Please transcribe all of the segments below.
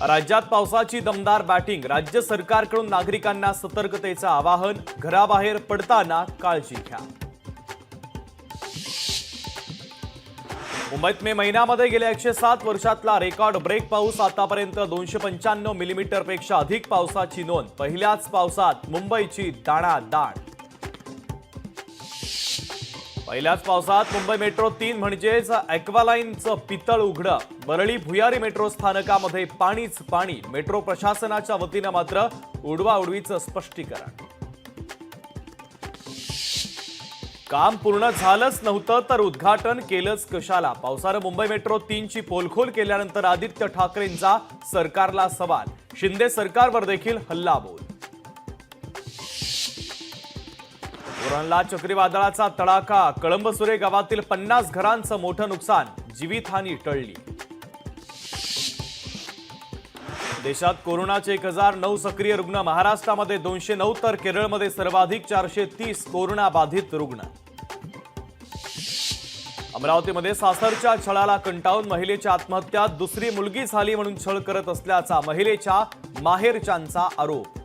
राज्यात पावसाची दमदार बॅटिंग। राज्य सरकारकडून नागरिकांना सतर्कतेचं आवाहन। घराबाहेर पडताना काळजी घ्या। मुंबईत मे महिन्यामध्ये गेल्या 107 वर्षातला रेकॉर्ड ब्रेक पाऊस। आतापर्यंत 295 मिलीमीटरपेक्षा अधिक पावसाची नोंद। पहिल्याच पावसात मुंबईची दाणादाण। पहिल्याच पावसात मुंबई मेट्रो 3 म्हणजेच ॲक्वालाईनचं पितळ उघडं। वरळी भुयारी मेट्रो स्थानकामध्ये पाणीच पाणी। मेट्रो प्रशासनाच्या वतीनं मात्र उडवाउडवीचं स्पष्टीकरण। काम पूर्ण झालंच नव्हतं तर उद्घाटन केलंच कशाला? पावसानं मुंबई मेट्रो 3 ची पोलखोल केल्यानंतर आदित्य ठाकरेंचा सरकारला सवाल। शिंदे सरकारवर देखील हल्लाबोल। कोरोना चक्रीवादळाचा तडाखा। कळंबसुरे गावातील 50 घरांचं मोठं नुकसान। जीवितहानी टळली। देशात कोरोनाचे 1009 सक्रिय रुग्ण। महाराष्ट्रामध्ये 209 तर केरळमध्ये सर्वाधिक 430 कोरोना बाधित रुग्ण। अमरावतीमध्ये सासरच्या छळाला कंटाळून महिलेची आत्महत्या। दुसरी मुलगी झाली म्हणून छळ करत असल्याचा महिलेच्या माहेरच्यांचा आरोप।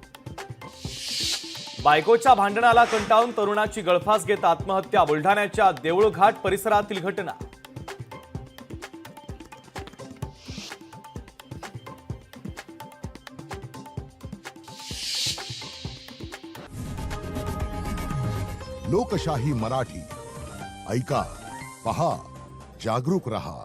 बायकोच्या भांडणाला कंटाळून तरुणाची गळफास घेत आत्महत्या। बुलढाण्याच्या देऊळघाट परिसरातील घटना। लोकशाही मराठी ऐका, पहा, जागरूक रहा।